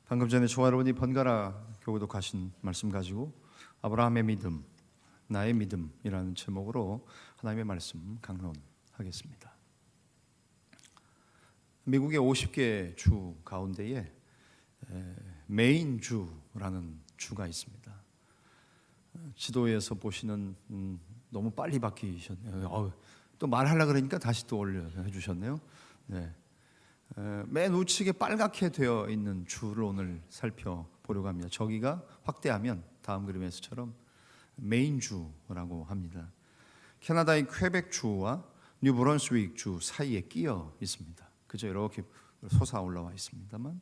방금 전에 저와 여러분이 번갈아 교독하신 말씀 가지고 아브라함의 믿음, 나의 믿음이라는 제목으로 하나님의 말씀 강론하겠습니다. 미국의 50개 주 가운데에 메인 주라는 주가 있습니다. 지도에서 보시는 너무 빨리 바뀌셨네요. 또 말하려고 그러니까 다시 또 올려해 주셨네요. 네. 맨 우측에 빨갛게 되어 있는 주를 오늘 살펴보려고 합니다. 저기가 확대하면 다음 그림에서처럼 메인 주라고 합니다. 캐나다의 퀘벡 주와 뉴브런스윅 주 사이에 끼어 있습니다. 그저 이렇게 솟아 올라와 있습니다만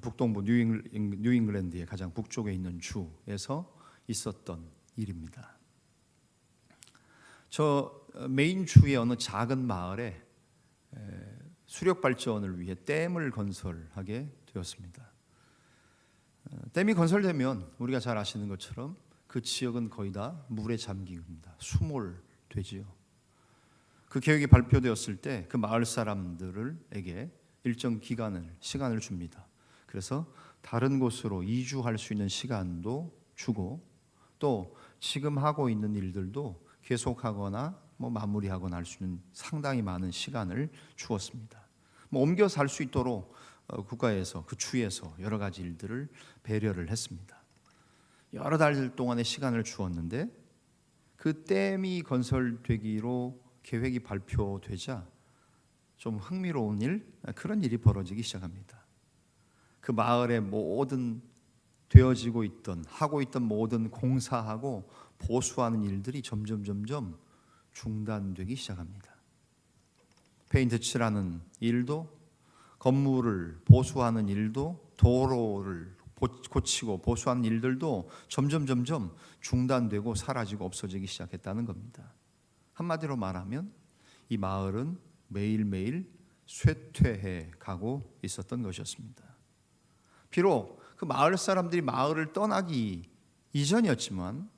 북동부 뉴잉글랜드의 가장 북쪽에 있는 주에서 있었던 일입니다. 저 메인 주의 어느 작은 마을에 수력 발전을 위해 댐을 건설하게 되었습니다. 댐이 건설되면 우리가 잘 아시는 것처럼 그 지역은 거의 다 물에 잠깁니다. 수몰되지요. 그 계획이 발표되었을 때 그 마을 사람들에게 일정 시간을 줍니다. 그래서 다른 곳으로 이주할 수 있는 시간도 주고 또 지금 하고 있는 일들도 계속하거나 마무리하거나 할 수 있는 상당히 많은 시간을 주었습니다. 옮겨 살 수 있도록 국가에서 그 주에서 여러 가지 일들을 배려를 했습니다. 여러 달 동안의 시간을 주었는데 그 댐이 건설되기로 계획이 발표되자 좀 흥미로운 그런 일이 벌어지기 시작합니다. 그 마을의 모든 되어지고 있던 하고 있던 모든 공사하고 보수하는 일들이 점점 중단되기 시작합니다. 페인트 칠하는 일도, 건물을 보수하는 일도, 도로를 고치고 보수하는 일들도 점점 중단되고 사라지고 없어지기 시작했다는 겁니다. 한마디로 말하면 이 마을은 매일매일 쇠퇴해 가고 있었던 것이었습니다. 비록 그 마을 사람들이 마을을 떠나기 이전이었지만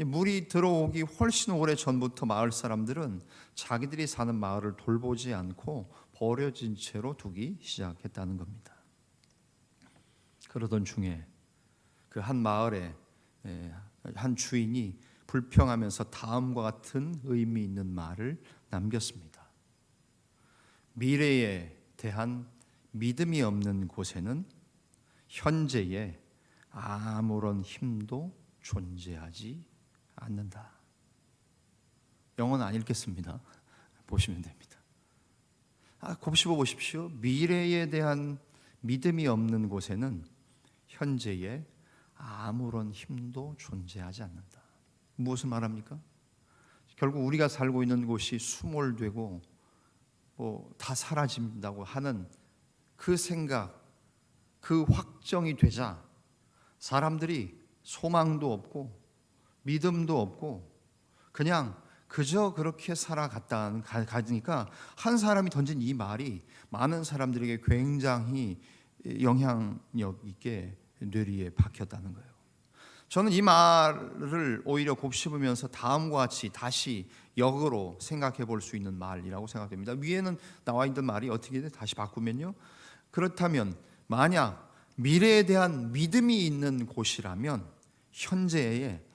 물이 들어오기 훨씬 오래 전부터 마을 사람들은 자기들이 사는 마을을 돌보지 않고 버려진 채로 두기 시작했다는 겁니다. 그러던 중에 그 한 마을에 한 주인이 불평하면서 다음과 같은 의미 있는 말을 남겼습니다. 미래에 대한 믿음이 없는 곳에는 현재에 아무런 힘도 존재하지 않는다. 영어는 안 읽겠습니다. 보시면 됩니다. 곱씹어 보십시오. 미래에 대한 믿음이 없는 곳에는 현재에 아무런 힘도 존재하지 않는다. 무엇을 말합니까? 결국 우리가 살고 있는 곳이 수몰되고 다 사라진다고 하는 그 생각, 그 확정이 되자 사람들이 소망도 없고 믿음도 없고 그저 그렇게 살아가니까 한 사람이 던진 이 말이 많은 사람들에게 굉장히 영향력 있게 뇌리에 박혔다는 거예요. 저는 이 말을 오히려 곱씹으면서 다음과 같이 다시 역으로 생각해 볼 수 있는 말이라고 생각됩니다. 위에는 나와 있던 말이 어떻게 다시 바꾸면요, 그렇다면 만약 미래에 대한 믿음이 있는 곳이라면 현재에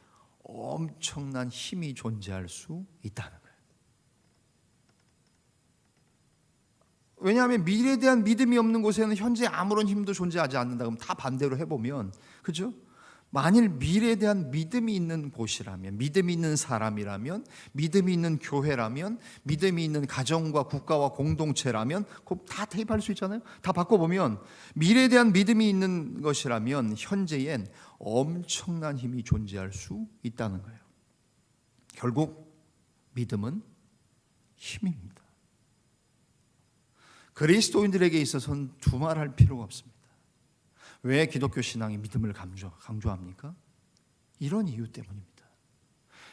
엄청난 힘이 존재할 수 있다는 거예요. 왜냐하면 미래에 대한 믿음이 없는 곳에는 현재 아무런 힘도 존재하지 않는다. 그럼 다 반대로 해보면, 그죠? 만일 미래에 대한 믿음이 있는 곳이라면, 믿음이 있는 사람이라면, 믿음이 있는 교회라면, 믿음이 있는 가정과 국가와 공동체라면, 다 대입할 수 있잖아요. 다 바꿔보면 미래에 대한 믿음이 있는 것이라면 현재엔 엄청난 힘이 존재할 수 있다는 거예요. 결국 믿음은 힘입니다. 그리스도인들에게 있어서는 두말할 필요가 없습니다. 왜 기독교 신앙이 믿음을 강조합니까? 이런 이유 때문입니다.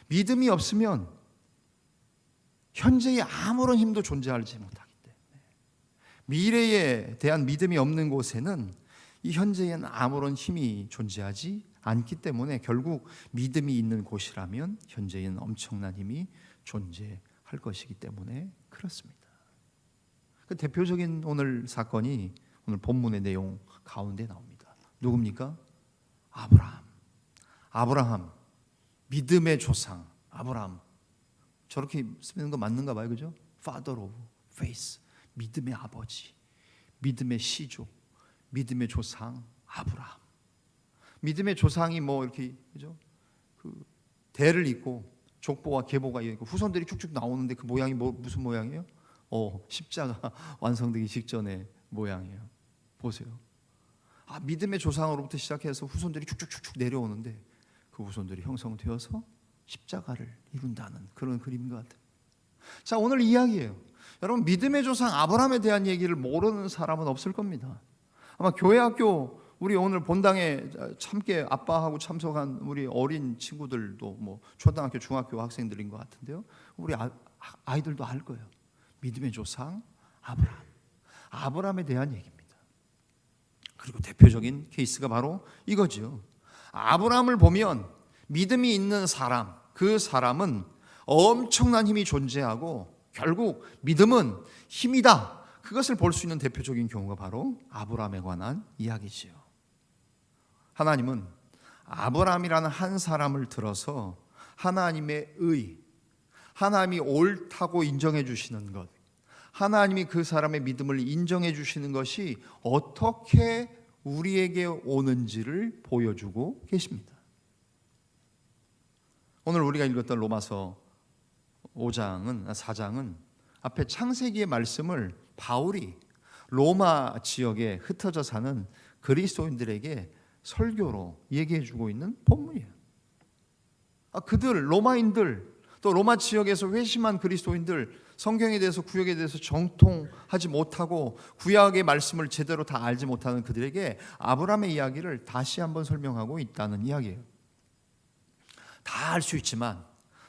믿음이 없으면 현재에 아무런 힘도 존재하지 못하기 때문에, 미래에 대한 믿음이 없는 곳에는 이 현재에는 아무런 힘이 존재하지 않기 때문에 결국 믿음이 있는 곳이라면 현재에는 엄청난 힘이 존재할 것이기 때문에 그렇습니다. 그 대표적인 오늘 사건이 오늘 본문의 내용 가운데 나옵니다. 누굽니까? 아브라함. 믿음의 조상 아브라함. 저렇게 쓰는 거 맞는가 봐요. 그죠? Father of faith. 믿음의 아버지, 믿음의 시조, 믿음의 조상 아브라함. 믿음의 조상이 뭐 이렇게, 그죠? 그 대를 잇고 족보와 계보가 있고 후손들이 쭉쭉 나오는데 그 모양이 무슨 모양이에요? 십자가 완성되기 직전의 모양이에요. 보세요. 믿음의 조상으로부터 시작해서 후손들이 쭉쭉쭉쭉 내려오는데 그 후손들이 형성되어서 십자가를 이룬다는 그런 그림인 것 같아요. 자, 오늘 이야기예요. 여러분, 믿음의 조상 아브라함에 대한 얘기를 모르는 사람은 없을 겁니다. 아마 교회 학교 우리 오늘 본당에 함께 아빠하고 참석한 우리 어린 친구들도 뭐 초등학교, 중학교 학생들인 것 같은데요. 우리 아이들도 알 거예요. 믿음의 조상 아브라함에 대한 얘기입니다. 그리고 대표적인 케이스가 바로 이거죠. 아브라함을 보면 믿음이 있는 사람, 그 사람은 엄청난 힘이 존재하고 결국 믿음은 힘이다. 그것을 볼 수 있는 대표적인 경우가 바로 아브라함에 관한 이야기지요. 하나님은 아브라함이라는 한 사람을 들어서 하나님의 의, 하나님이 옳다고 인정해 주시는 것, 하나님이 그 사람의 믿음을 인정해 주시는 것이 어떻게 우리에게 오는지를 보여주고 계십니다. 오늘 우리가 읽었던 로마서 4장은 앞에 창세기의 말씀을 바울이 로마 지역에 흩어져 사는 그리스도인들에게 설교로 얘기해 주고 있는 본문이에요. 그들, 로마인들, 또 로마 지역에서 회심한 그리스도인들, 성경에 대해서, 구약에 대해서 정통하지 못하고 구약의 말씀을 제대로 다 알지 못하는 그들에게 아브라함의 이야기를 다시 한번 설명하고 있다는 이야기예요. 다 알 수 있지만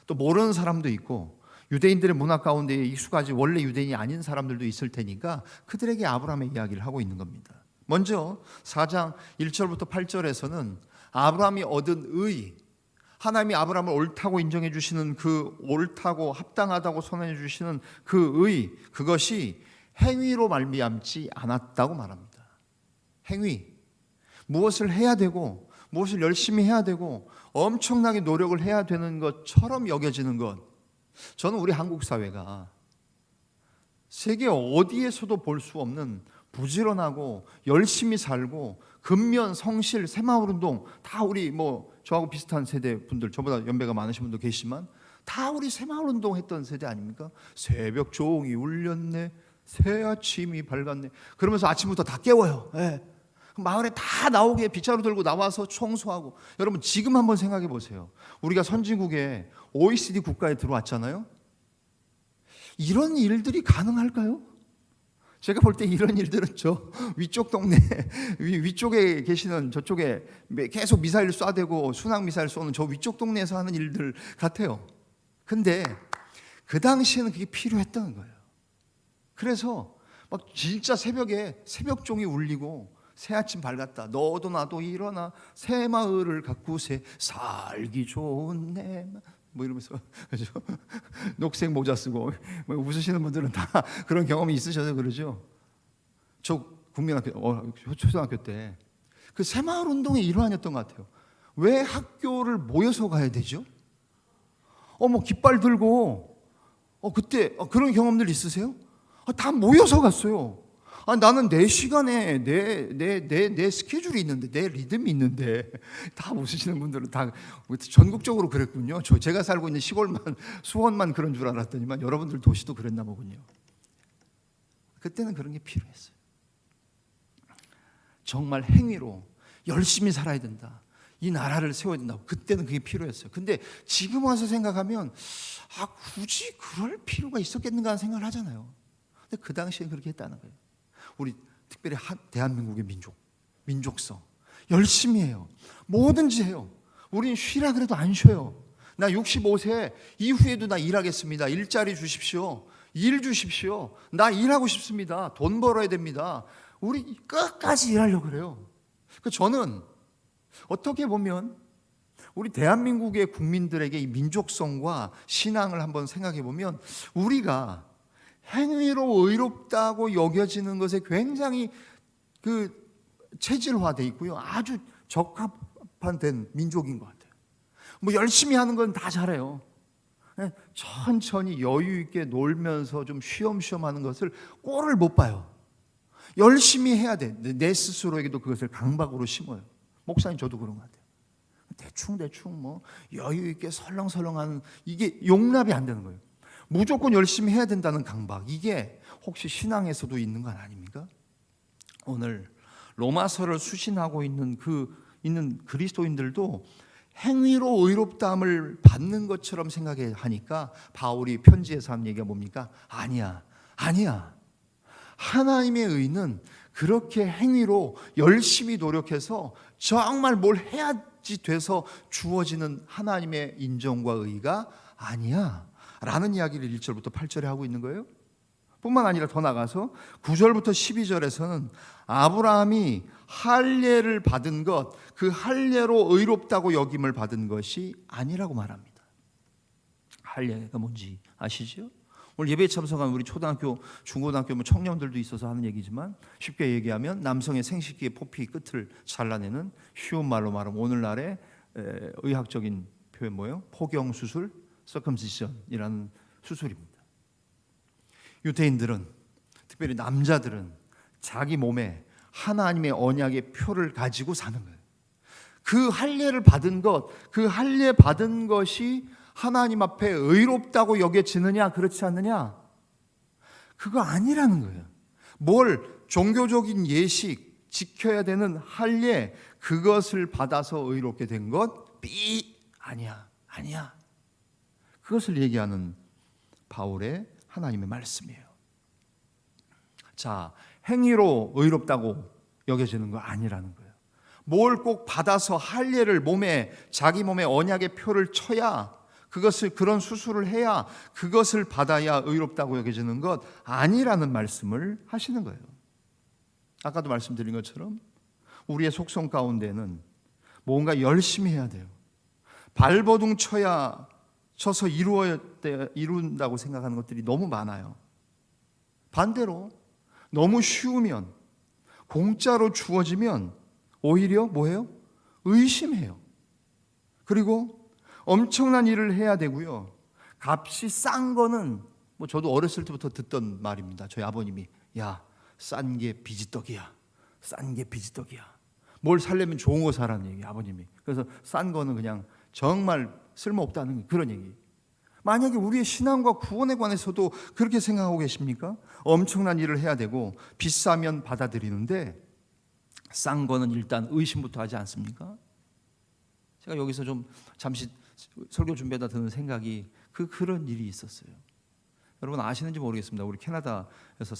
또 모르는 사람도 있고 유대인들의 문화 가운데 익숙하지 원래 유대인이 아닌 사람들도 있을 테니까 그들에게 아브라함의 이야기를 하고 있는 겁니다. 먼저 4장 1절부터 8절에서는 아브라함이 얻은 의, 하나님이 아브라함을 옳다고 인정해 주시는 그 옳다고 합당하다고 선언해 주시는 그 의, 그것이 행위로 말미암지 않았다고 말합니다. 행위, 무엇을 해야 되고 무엇을 열심히 해야 되고 엄청나게 노력을 해야 되는 것처럼 여겨지는 것, 저는 우리 한국 사회가 세계 어디에서도 볼 수 없는 부지런하고 열심히 살고 근면, 성실, 새마을운동, 다 우리 저하고 비슷한 세대 분들, 저보다 연배가 많으신 분도 계시지만 다 우리 새마을운동 했던 세대 아닙니까? 새벽 종이 울렸네, 새 아침이 밝았네, 그러면서 아침부터 다 깨워요. 마을에 다 나오게 빗자루 들고 나와서 청소하고. 여러분, 지금 한번 생각해 보세요. 우리가 선진국에 OECD 국가에 들어왔잖아요. 이런 일들이 가능할까요? 제가 볼 때 이런 일들은 저 위쪽 동네, 위쪽에 계시는, 저쪽에 계속 미사일 쏴대고 순항 미사일 쏘는 저 위쪽 동네에서 하는 일들 같아요. 근데 그 당시에는 그게 필요했다는 거예요. 그래서 막 진짜 새벽에 새벽종이 울리고 새 아침 밝았다, 너도 나도 일어나 새마을을 가꾸세, 살기 좋은 내 이러면서, 그죠? 녹색 모자 쓰고 웃으시는 분들은 다 그런 경험이 있으셔서 그러죠. 저 국민학교, 초등학교 때 그 새마을 운동의 일환이었던 것 같아요. 왜 학교를 모여서 가야 되죠? 깃발 들고, 그때 그런 경험들 있으세요? 다 모여서 갔어요. 나는 내 시간에 내 스케줄이 있는데, 내 리듬이 있는데. 다 웃으시는 분들은 다 전국적으로 그랬군요. 제가 살고 있는 시골만, 수원만 그런 줄 알았더니만 여러분들 도시도 그랬나 보군요. 그때는 그런 게 필요했어요. 정말 행위로 열심히 살아야 된다, 이 나라를 세워야 된다고, 그때는 그게 필요했어요. 근데 지금 와서 생각하면 굳이 그럴 필요가 있었겠는가 하는 생각을 하잖아요. 근데 그 당시엔 그렇게 했다는 거예요. 우리 특별히 대한민국의 민족성 열심히 해요. 뭐든지 해요. 우린 쉬라 그래도 안 쉬어요. 나 65세 이후에도 나 일하겠습니다. 일자리 주십시오. 일 주십시오. 나 일하고 싶습니다. 돈 벌어야 됩니다. 우리 끝까지 일하려고 그래요. 저는 어떻게 보면 우리 대한민국의 국민들에게 이 민족성과 신앙을 한번 생각해 보면 우리가 행위로 의롭다고 여겨지는 것에 굉장히 체질화돼 있고요. 아주 적합한 된 민족인 것 같아요. 뭐 열심히 하는 건 다 잘해요. 천천히 여유 있게 놀면서 좀 쉬엄쉬엄 하는 것을 꼴을 못 봐요. 열심히 해야 돼. 내 스스로에게도 그것을 강박으로 심어요. 목사님 저도 그런 것 같아요. 대충 뭐 여유 있게 설렁설렁하는, 이게 용납이 안 되는 거예요. 무조건 열심히 해야 된다는 강박, 이게 혹시 신앙에서도 있는 건 아닙니까? 오늘 로마서를 수신하고 있는 그리스도인들도 행위로 의롭다함을 받는 것처럼 생각하니까 바울이 편지에서 한 얘기가 뭡니까? 아니야. 하나님의 의는 그렇게 행위로 열심히 노력해서 정말 뭘 해야지 돼서 주어지는 하나님의 인정과 의가 아니야 라는 이야기를 1절부터 8절에 하고 있는 거예요. 뿐만 아니라 더 나가서 9절부터 12절에서는 아브라함이 할례를 받은 것, 그 할례로 의롭다고 여김을 받은 것이 아니라고 말합니다. 할례가 뭔지 아시죠? 오늘 예배에 참석한 우리 초등학교, 중고등학교 청년들도 있어서 하는 얘기지만, 쉽게 얘기하면 남성의 생식기의 포피 끝을 잘라내는, 쉬운 말로 말하면 오늘날의 의학적인 표현 뭐예요? 포경수술, 서컴시션이라는 수술입니다. 유대인들은, 특별히 남자들은 자기 몸에 하나님의 언약의 표를 가지고 사는 거예요. 그 할례를 받은 것, 그 할례 받은 것이 하나님 앞에 의롭다고 여겨지느냐 그렇지 않느냐, 그거 아니라는 거예요. 뭘 종교적인 예식, 지켜야 되는 할례, 그것을 받아서 의롭게 된 것 아니야. 그것을 얘기하는 바울의 하나님의 말씀이에요. 자, 행위로 의롭다고 여겨지는 거 아니라는 거예요. 뭘 꼭 받아서 할례를 자기 몸에 언약의 표를 쳐야, 그런 수술을 해야, 그것을 받아야 의롭다고 여겨지는 것 아니라는 말씀을 하시는 거예요. 아까도 말씀드린 것처럼 우리의 속성 가운데는 뭔가 열심히 해야 돼요. 발버둥 쳐서 이룬다고 생각하는 것들이 너무 많아요. 반대로 너무 쉬우면, 공짜로 주어지면 오히려 뭐예요? 의심해요. 그리고 엄청난 일을 해야 되고요. 값이 싼 거는, 저도 어렸을 때부터 듣던 말입니다. 저희 아버님이, 야, 싼 게 비지떡이야. 뭘 살려면 좋은 거 사라는 얘기, 아버님이. 그래서 싼 거는 그냥 정말 쓸모없다는 그런 얘기. 만약에 우리의 신앙과 구원에 관해서도 그렇게 생각하고 계십니까? 엄청난 일을 해야 되고 비싸면 받아들이는데 싼 거는 일단 의심부터 하지 않습니까? 제가 여기서 좀 잠시 설교 준비하다 드는 생각이, 그런 일이 있었어요. 여러분 아시는지 모르겠습니다. 우리 캐나다에서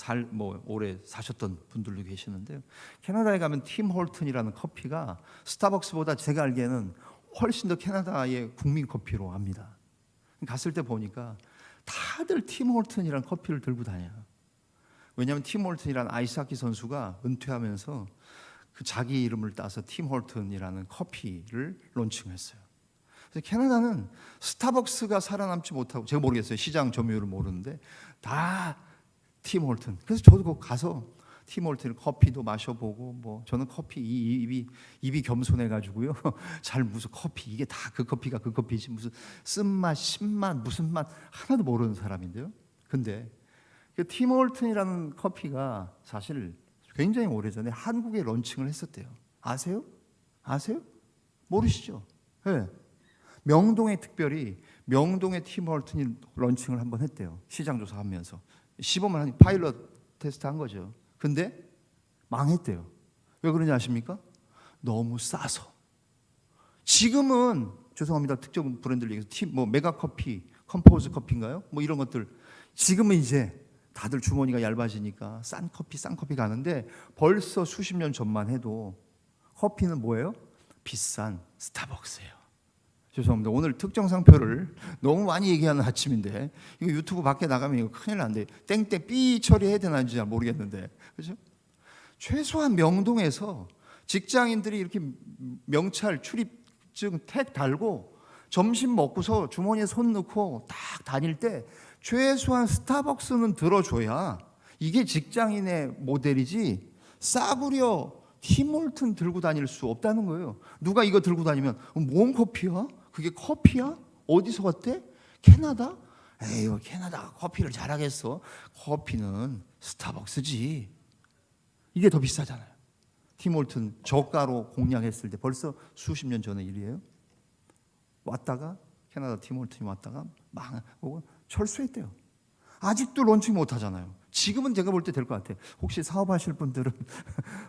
오래 사셨던 분들도 계시는데요. 캐나다에 가면 팀 홀튼이라는 커피가 스타벅스보다 제가 알기에는 훨씬 더 캐나다의 국민 커피로 압니다. 갔을 때 보니까 다들 팀 홀튼이라는 커피를 들고 다녀요. 왜냐하면 팀 홀튼이라는 아이스하키 선수가 은퇴하면서 자기 이름을 따서 팀 홀튼이라는 커피를 론칭했어요. 그래서 캐나다는 스타벅스가 살아남지 못하고, 제가 모르겠어요. 시장 점유율을 모르는데 다 팀 홀튼. 그래서 저도 거기 가서 팀 홀튼 커피도 마셔보고, 저는 커피 입이 겸손해가지고요. 무슨 커피, 이게 다 그 커피가 그 커피지, 무슨 쓴맛, 신맛, 무슨 맛 하나도 모르는 사람인데요. 근데 그 팀 홀튼이라는 커피가 사실 굉장히 오래전에 한국에 런칭을 했었대요. 아세요? 모르시죠? 네. 명동에 특별히 팀 홀튼이 런칭을 한번 했대요. 시장 조사하면서 시범을 한 파일럿 테스트 한 거죠. 근데 망했대요. 왜 그런지 아십니까? 너무 싸서. 지금은 죄송합니다. 특정 브랜드를 얘기해서 메가 커피, 컴포즈 커피인가요? 이런 것들. 지금은 이제 다들 주머니가 얇아지니까 싼 커피 가는데, 벌써 수십 년 전만 해도 커피는 뭐예요? 비싼 스타벅스예요. 죄송합니다. 오늘 특정 상표를 너무 많이 얘기하는 아침인데, 이거 유튜브 밖에 나가면 이거 큰일 난데, 땡땡 삐 처리해야 되는지 잘 모르겠는데, 그렇죠? 최소한 명동에서 직장인들이 이렇게 명찰 출입증 택 달고 점심 먹고서 주머니에 손 넣고 딱 다닐 때 최소한 스타벅스는 들어줘야 이게 직장인의 모델이지, 싸구려 팀홀튼 들고 다닐 수 없다는 거예요. 누가 이거 들고 다니면 뭔 커피야? 그게 커피야? 어디서 왔대? 캐나다? 에이, 캐나다가 커피를 잘하겠어? 커피는 스타벅스지. 이게 더 비싸잖아요. 팀홀튼 저가로 공략했을 때 벌써 수십 년 전의 일이에요. 왔다가 캐나다 팀홀튼이 왔다가 망하고 철수했대요. 아직도 런칭 못 하잖아요. 지금은 제가 볼 때 될 것 같아요. 혹시 사업하실 분들은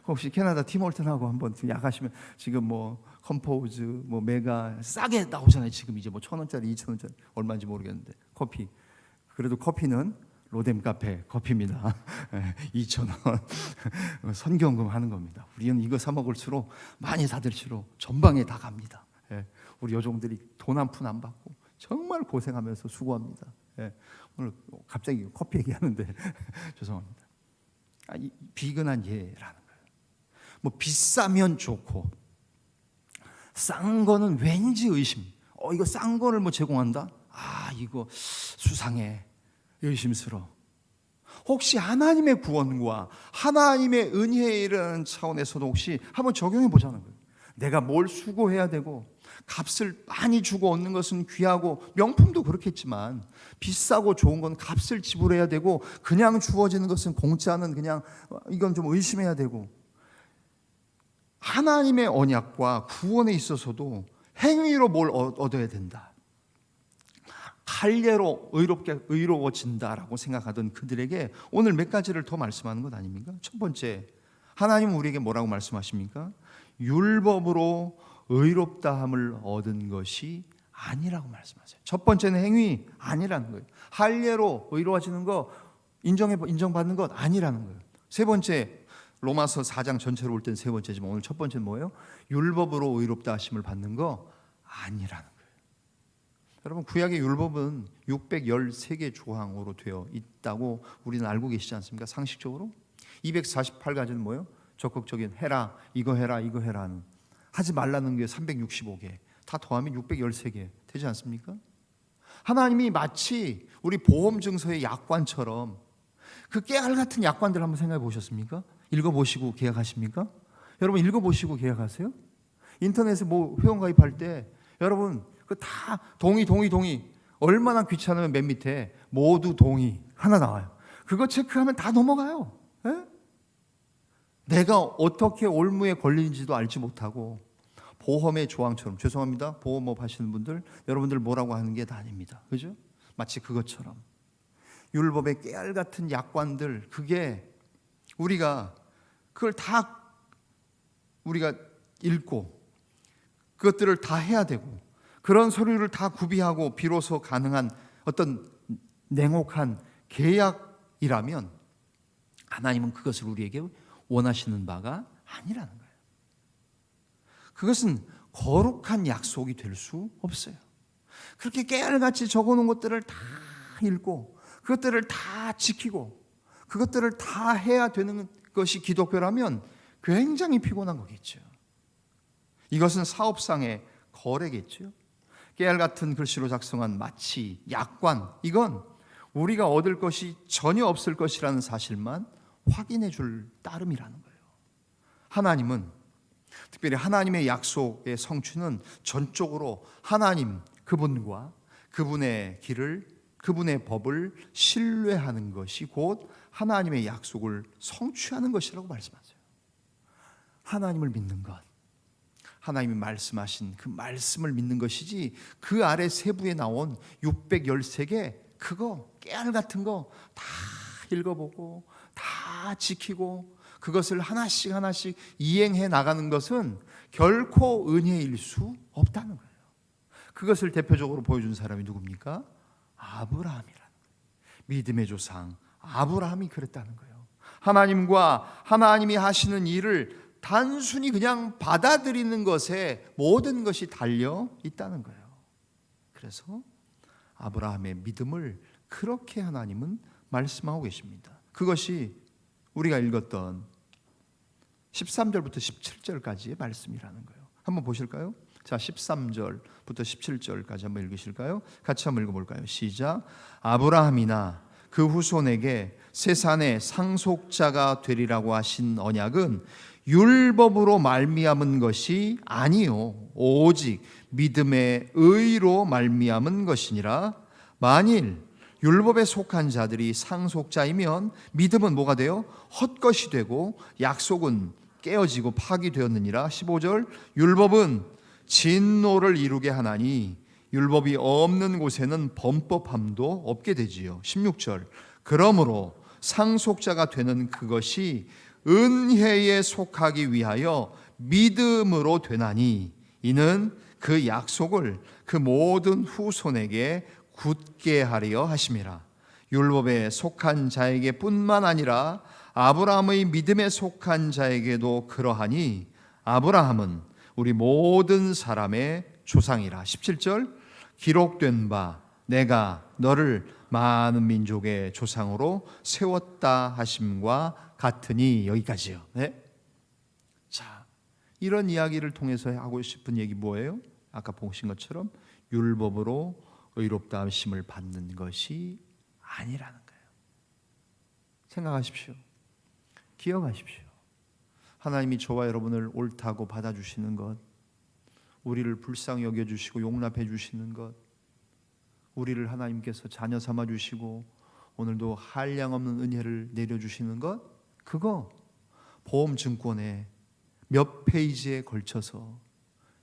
혹시 캐나다 팀홀튼하고 한번 약하시면 지금 뭐 컴포즈, 뭐 메가 싸게 나오잖아요. 지금 이제 뭐 1,000원짜리, 2,000원짜리 얼마인지 모르겠는데 커피. 그래도 커피는 로뎀 카페 커피입니다. 2,000원 선경금 하는 겁니다. 우리는 이거 사 먹을수록 많이 사들수록 전방에 다 갑니다. 우리 여종들이 돈 한 푼 안 받고 정말 고생하면서 수고합니다. 오늘 갑자기 커피 얘기하는데 죄송합니다. 이 비근한 예라는 거예요. 뭐 비싸면 좋고 싼 거는 왠지 의심. 이거 싼 거를 뭐 제공한다? 이거 수상해. 의심스러워. 혹시 하나님의 구원과 하나님의 은혜에 이르는 차원에서도 혹시 한번 적용해 보자는 거예요. 내가 뭘 수고해야 되고 값을 많이 주고 얻는 것은 귀하고 명품도 그렇겠지만 비싸고 좋은 건 값을 지불해야 되고 그냥 주어지는 것은 공짜는 그냥 이건 좀 의심해야 되고 하나님의 언약과 구원에 있어서도 행위로 뭘 얻어야 된다. 할례로 의로워진다라고 생각하던 그들에게 오늘 몇 가지를 더 말씀하는 것 아닙니까? 첫 번째, 하나님은 우리에게 뭐라고 말씀하십니까? 율법으로 의롭다함을 얻은 것이 아니라고 말씀하세요. 첫 번째는 행위 아니라는 거예요. 할례로 의로워지는 거 인정받는 것 아니라는 거예요. 세 번째, 로마서 4장 전체로 올 땐 세 번째지만 오늘 첫 번째는 뭐예요? 율법으로 의롭다 하심을 받는 거 아니라는 거예요. 여러분, 구약의 율법은 613개 조항으로 되어 있다고 우리는 알고 계시지 않습니까? 상식적으로 248가지는 뭐예요? 적극적인 해라, 이거 해라, 이거 해라 하는, 하지 말라는 게 365개, 다 더하면 613개 되지 않습니까? 하나님이 마치 우리 보험증서의 약관처럼 그 깨알 같은 약관들 한번 생각해 보셨습니까? 읽어보시고 계약하십니까? 여러분 읽어보시고 계약하세요? 인터넷에 뭐 회원가입할 때 여러분 그 다 동의 얼마나 귀찮으면 맨 밑에 모두 동의 하나 나와요. 그거 체크하면 다 넘어가요. 에? 내가 어떻게 올무에 걸리는지도 알지 못하고 보험의 조항처럼, 죄송합니다, 보험업 하시는 분들, 여러분들 뭐라고 하는 게 다 아닙니다. 그죠? 마치 그것처럼 율법의 깨알 같은 약관들, 그게 그걸 다 우리가 읽고 그것들을 다 해야 되고 그런 서류를 다 구비하고 비로소 가능한 어떤 냉혹한 계약이라면 하나님은 그것을 우리에게 원하시는 바가 아니라는 거예요. 그것은 거룩한 약속이 될 수 없어요. 그렇게 깨알같이 적어놓은 것들을 다 읽고 그것들을 다 지키고 그것들을 다 해야 되는 것이 기독교라면 굉장히 피곤한 거겠죠. 이것은 사업상의 거래겠죠. 깨알 같은 글씨로 작성한 마치 약관, 이건 우리가 얻을 것이 전혀 없을 것이라는 사실만 확인해 줄 따름이라는 거예요. 하나님은, 특별히 하나님의 약속의 성취는 전적으로 하나님 그분과 그분의 길을, 그분의 법을 신뢰하는 것이 곧 하나님의 약속을 성취하는 것이라고 말씀하세요. 하나님을 믿는 것, 하나님이 말씀하신 그 말씀을 믿는 것이지 그 아래 세부에 나온 613개 그거 깨알 같은 거 다 읽어보고 다 지키고 그것을 하나씩 이행해 나가는 것은 결코 은혜일 수 없다는 거예요. 그것을 대표적으로 보여준 사람이 누굽니까? 아브라함이라는 거예요. 믿음의 조상 아브라함이 그랬다는 거예요. 하나님과 하나님이 하시는 일을 단순히 그냥 받아들이는 것에 모든 것이 달려 있다는 거예요. 그래서 아브라함의 믿음을 그렇게 하나님은 말씀하고 계십니다. 그것이 우리가 읽었던 13절부터 17절까지의 말씀이라는 거예요. 한번 보실까요? 자, 13절부터 17절까지 한번 읽으실까요? 같이 한번 읽어볼까요? 시작. 아브라함이나 그 후손에게 새 산의 상속자가 되리라고 하신 언약은 율법으로 말미암은 것이 아니요 오직 믿음의 의로 말미암은 것이니라. 만일 율법에 속한 자들이 상속자이면 믿음은 뭐가 돼요? 헛것이 되고 약속은 깨어지고 파기되었느니라. 15절 율법은 진노를 이루게 하나니 율법이 없는 곳에는 범법함도 없게 되지요. 16절 그러므로 상속자가 되는 그것이 은혜에 속하기 위하여 믿음으로 되나니 이는 그 약속을 그 모든 후손에게 굳게 하려 하심이라. 율법에 속한 자에게 뿐만 아니라 아브라함의 믿음에 속한 자에게도 그러하니 아브라함은 우리 모든 사람의 조상이라. 17절 기록된 바 내가 너를 많은 민족의 조상으로 세웠다 하심과 같으니. 여기까지요. 네? 자, 이런 이야기를 통해서 하고 싶은 얘기 뭐예요? 아까 보신 것처럼 율법으로 의롭다 하심을 받는 것이 아니라는 거예요. 생각하십시오. 기억하십시오. 하나님이 저와 여러분을 옳다고 받아주시는 것, 우리를 불쌍히 여겨주시고 용납해 주시는 것, 우리를 하나님께서 자녀 삼아 주시고 오늘도 한량없는 은혜를 내려주시는 것, 그거 보험증권에 몇 페이지에 걸쳐서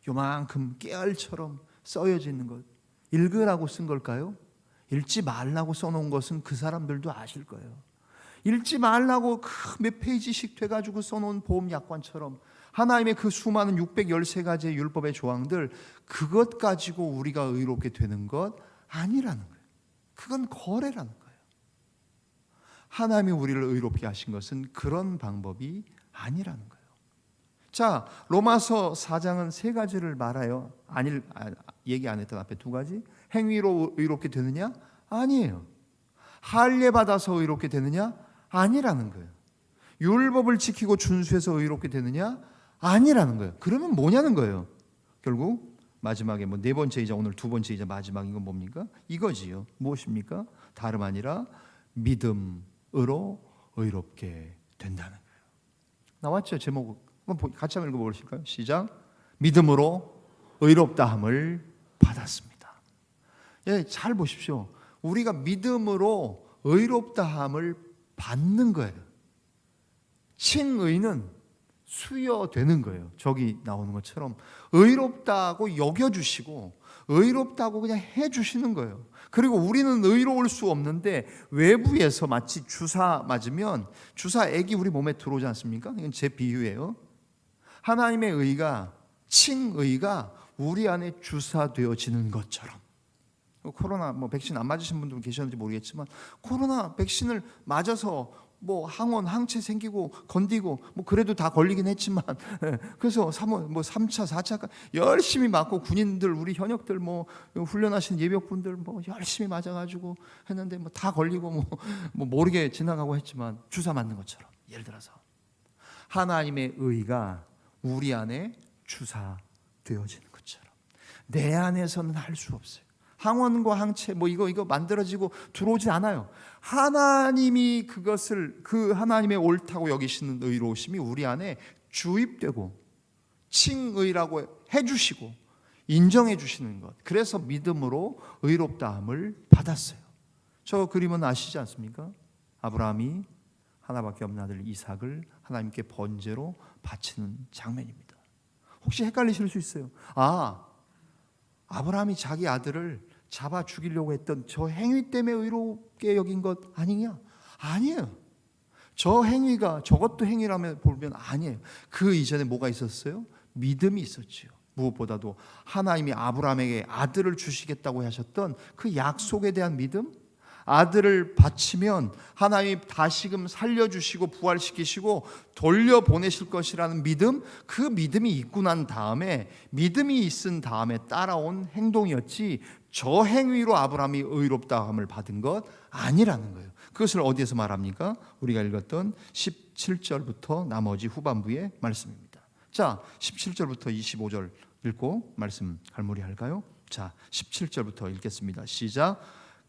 요만큼 깨알처럼 써여져 있는 것 읽으라고 쓴 걸까요? 읽지 말라고 써놓은 것은 그 사람들도 아실 거예요. 읽지 말라고 그 몇 페이지씩 돼가지고 써놓은 보험약관처럼 하나님의 그 수많은 613가지의 율법의 조항들, 그것 가지고 우리가 의롭게 되는 것 아니라는 거예요. 그건 거래라는 거예요. 하나님이 우리를 의롭게 하신 것은 그런 방법이 아니라는 거예요. 자, 로마서 4장은 세 가지를 말해요. 얘기 안 했던 앞에 두 가지. 행위로 의롭게 되느냐? 아니에요. 할례 받아서 의롭게 되느냐? 아니라는 거예요. 율법을 지키고 준수해서 의롭게 되느냐? 아니라는 거예요. 그러면 뭐냐는 거예요. 결국 마지막에 뭐 네 번째이자 오늘 두 번째이자 마지막인 건 뭡니까? 이거지요. 무엇입니까? 다름 아니라 믿음으로 의롭게 된다는 거예요. 나왔죠? 제목 한번 같이 한번 읽어보실까요? 시작. 믿음으로 의롭다함을 받았습니다. 예, 잘 보십시오. 우리가 믿음으로 의롭다함을 받는 거예요. 칭의는 수여되는 거예요. 저기 나오는 것처럼 의롭다고 여겨주시고 의롭다고 그냥 해주시는 거예요. 그리고 우리는 의로울 수 없는데 외부에서 마치 주사 맞으면 주사액이 우리 몸에 들어오지 않습니까? 이건 제 비유예요. 하나님의 의가, 칭의가 우리 안에 주사되어지는 것처럼. 코로나 백신 안 맞으신 분들 계셨는지 모르겠지만 코로나 백신을 맞아서 항원, 항체 생기고 건디고 그래도 다 걸리긴 했지만 그래서 3차, 4차 열심히 맞고 군인들, 우리 현역들 훈련하신 예비역분들 열심히 맞아가지고 했는데 다 걸리고 모르게 지나가고 했지만 주사 맞는 것처럼 예를 들어서 하나님의 의가 우리 안에 주사되어지는 것처럼 내 안에서는 할 수 없어요. 항원과 항체 이거 만들어지고 들어오지 않아요. 하나님이 그것을 그 하나님의 옳다고 여기시는 의로우심이 우리 안에 주입되고 칭의라고 해주시고 인정해 주시는 것. 그래서 믿음으로 의롭다함을 받았어요. 저 그림은 아시지 않습니까? 아브라함이 하나밖에 없는 아들 이삭을 하나님께 번제로 바치는 장면입니다. 혹시 헷갈리실 수 있어요. 아브라함이 자기 아들을 잡아 죽이려고 했던 저 행위 때문에 의롭게 여긴 것 아니냐? 아니에요. 저 행위가 저것도 행위라면 보면 아니에요. 그 이전에 뭐가 있었어요? 믿음이 있었지요. 무엇보다도 하나님이 아브라함에게 아들을 주시겠다고 하셨던 그 약속에 대한 믿음, 아들을 바치면 하나님이 다시금 살려주시고 부활시키시고 돌려보내실 것이라는 믿음, 그 믿음이 있고 난 다음에 믿음이 있은 다음에 따라온 행동이었지 저 행위로 아브라함이 의롭다함을 받은 것 아니라는 거예요. 그것을 어디에서 말합니까? 우리가 읽었던 17절부터 나머지 후반부의 말씀입니다. 자, 17절부터 25절 읽고 말씀 갈무리할까요? 자, 17절부터 읽겠습니다. 시작.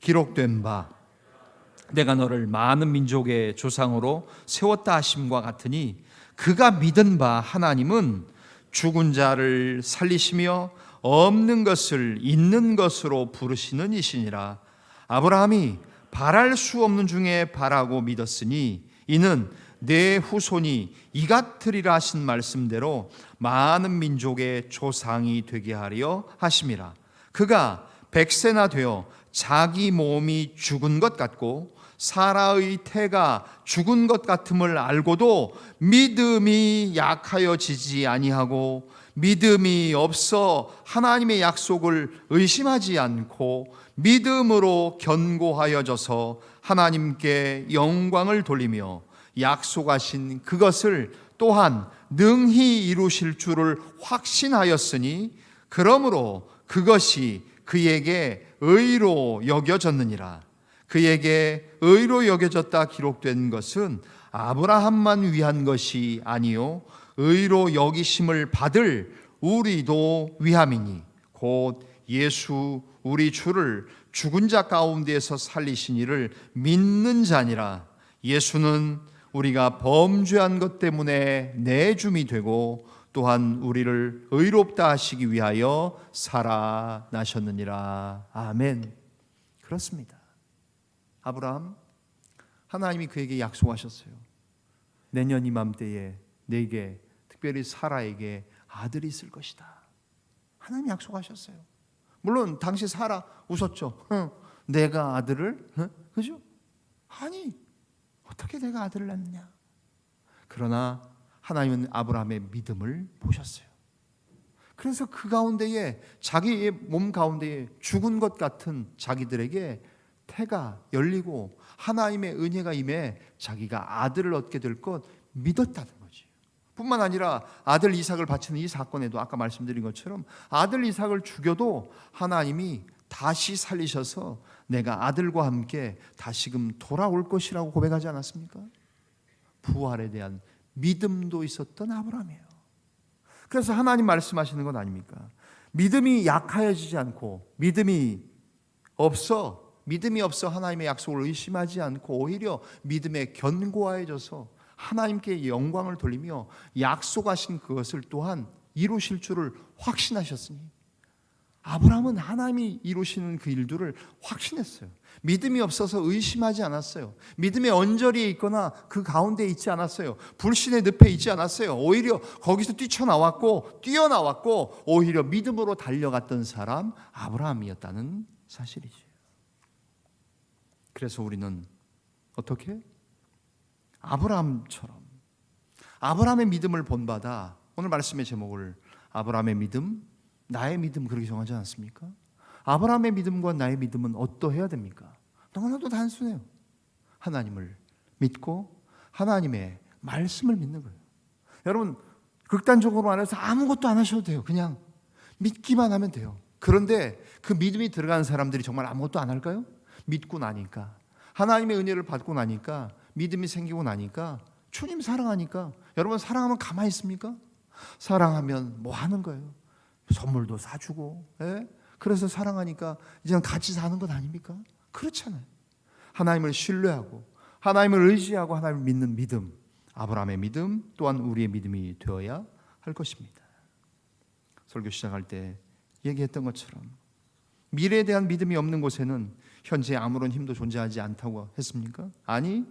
기록된 바 내가 너를 많은 민족의 조상으로 세웠다 하심과 같으니 그가 믿은 바 하나님은 죽은 자를 살리시며 없는 것을 있는 것으로 부르시는 이시니라. 아브라함이 바랄 수 없는 중에 바라고 믿었으니 이는 내 후손이 이같으리라 하신 말씀대로 많은 민족의 조상이 되게 하려 하심이라. 그가 100세나 되어 자기 몸이 죽은 것 같고 사라의 태가 죽은 것 같음을 알고도 믿음이 약하여지지 아니하고 믿음이 없어 하나님의 약속을 의심하지 않고 믿음으로 견고하여져서 하나님께 영광을 돌리며 약속하신 그것을 또한 능히 이루실 줄을 확신하였으니 그러므로 그것이 그에게 의로 여겨졌느니라. 그에게 의로 여겨졌다 기록된 것은 아브라함만 위한 것이 아니요 의로 여기심을 받을 우리도 위함이니 곧 예수 우리 주를 죽은 자 가운데에서 살리신 이를 믿는 자니라. 예수는 우리가 범죄한 것 때문에 내줌이 되고 또한 우리를 의롭다 하시기 위하여 살아나셨느니라. 아멘. 그렇습니다. 아브라함, 하나님이 그에게 약속하셨어요. 내년 이맘때에 내게, 특별히 사라에게 아들이 있을 것이다. 하나님이 약속하셨어요. 물론 당시 사라 웃었죠. 내가 아들을? 그죠? 아니, 어떻게 내가 아들을 낳느냐. 그러나 하나님은 아브라함의 믿음을 보셨어요. 그래서 그 가운데에, 자기의 몸 가운데에 죽은 것 같은 자기들에게 태가 열리고 하나님의 은혜가 임해 자기가 아들을 얻게 될 것 믿었다는 거지. 뿐만 아니라 아들 이삭을 바치는 이 사건에도 아까 말씀드린 것처럼 아들 이삭을 죽여도 하나님이 다시 살리셔서 내가 아들과 함께 다시금 돌아올 것이라고 고백하지 않았습니까? 부활에 대한 믿음도 있었던 아브라함이에요. 그래서 하나님 말씀하시는 건 아닙니까? 믿음이 약하여지지 않고 믿음이 없어 하나님의 약속을 의심하지 않고 오히려 믿음에 견고해져서 하나님께 영광을 돌리며 약속하신 그것을 또한 이루실 줄을 확신하셨으니 아브라함은 하나님이 이루시는 그 일들을 확신했어요. 믿음이 없어서 의심하지 않았어요. 믿음의 언저리에 있거나 그 가운데 있지 않았어요. 불신의 늪에 있지 않았어요. 오히려 거기서 뛰어나왔고 오히려 믿음으로 달려갔던 사람 아브라함이었다는 사실이죠. 그래서 우리는 어떻게? 아브라함처럼 아브라함의 믿음을 본받아, 오늘 말씀의 제목을 아브라함의 믿음, 나의 믿음 그렇게 정하지 않습니까? 아브라함의 믿음과 나의 믿음은 어떠해야 됩니까? 너무나도 단순해요. 하나님을 믿고 하나님의 말씀을 믿는 거예요. 여러분, 극단적으로 말해서 아무것도 안 하셔도 돼요. 그냥 믿기만 하면 돼요. 그런데 그 믿음이 들어가는 사람들이 정말 아무것도 안 할까요? 믿고 나니까, 하나님의 은혜를 받고 나니까, 믿음이 생기고 나니까, 주님 사랑하니까. 여러분, 사랑하면 가만히 있습니까? 사랑하면 뭐 하는 거예요? 선물도 사주고, 그래서 사랑하니까 이제는 같이 사는 것 아닙니까? 그렇잖아요. 하나님을 신뢰하고 하나님을 의지하고 하나님을 믿는 믿음, 아브라함의 믿음 또한 우리의 믿음이 되어야 할 것입니다. 설교 시작할 때 얘기했던 것처럼 미래에 대한 믿음이 없는 곳에는 현재 아무런 힘도 존재하지 않다고 했습니까? 아니,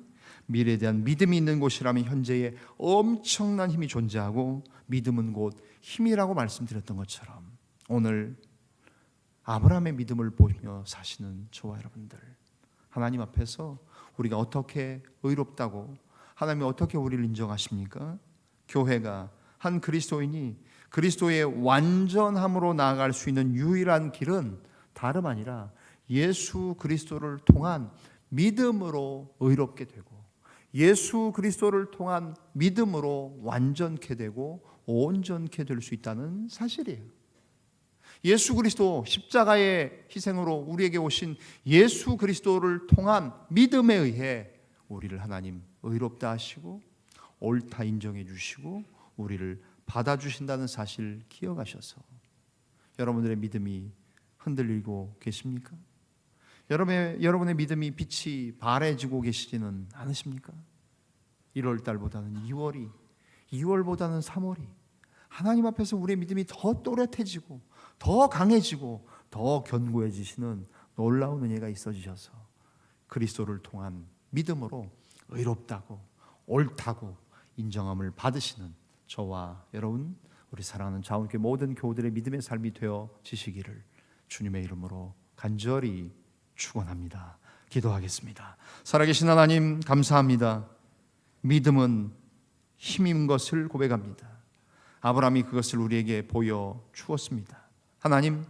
미래에 대한 믿음이 있는 곳이라면 현재에 엄청난 힘이 존재하고 믿음은 곧 힘이라고 말씀드렸던 것처럼 오늘 아브라함의 믿음을 보며 사시는 저와 여러분들, 하나님 앞에서 우리가 어떻게 의롭다고, 하나님이 어떻게 우리를 인정하십니까? 교회가, 한 그리스도인이 그리스도의 완전함으로 나아갈 수 있는 유일한 길은 다름 아니라 예수 그리스도를 통한 믿음으로 의롭게 되고 예수 그리스도를 통한 믿음으로 완전케 되고 온전케 될 수 있다는 사실이에요. 예수 그리스도 십자가의 희생으로 우리에게 오신 예수 그리스도를 통한 믿음에 의해 우리를 하나님 의롭다 하시고 옳다 인정해 주시고 우리를 받아주신다는 사실을 기억하셔서 여러분들의 믿음이 흔들리고 계십니까? 여러분의 믿음이 빛이 바래지고 계시지는 않으십니까? 1월 달보다는 2월보다는 3월이 하나님 앞에서 우리의 믿음이 더 또렷해지고 더 강해지고 더 견고해지시는 놀라운 은혜가 있어지셔서 그리스도를 통한 믿음으로 의롭다고 옳다고 인정함을 받으시는 저와 여러분, 우리 사랑하는 자원교회 모든 교우들의 믿음의 삶이 되어지시기를 주님의 이름으로 간절히 축원합니다. 기도하겠습니다. 살아계신 하나님 감사합니다. 믿음은 힘인 것을 고백합니다. 아브라함이 그것을 우리에게 보여주었습니다. 하나님,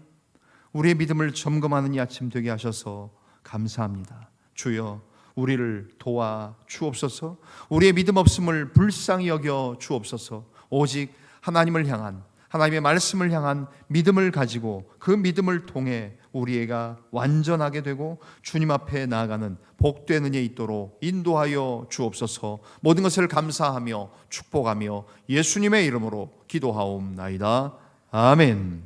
우리의 믿음을 점검하는 이 아침 되게 하셔서 감사합니다. 주여, 우리를 도와 주옵소서. 우리의 믿음 없음을 불쌍히 여겨 주옵소서. 오직 하나님을 향한, 하나님의 말씀을 향한 믿음을 가지고 그 믿음을 통해 우리가 완전하게 되고 주님 앞에 나아가는 복된 은혜 있도록 인도하여 주옵소서. 모든 것을 감사하며 축복하며 예수님의 이름으로 기도하옵나이다. 아멘.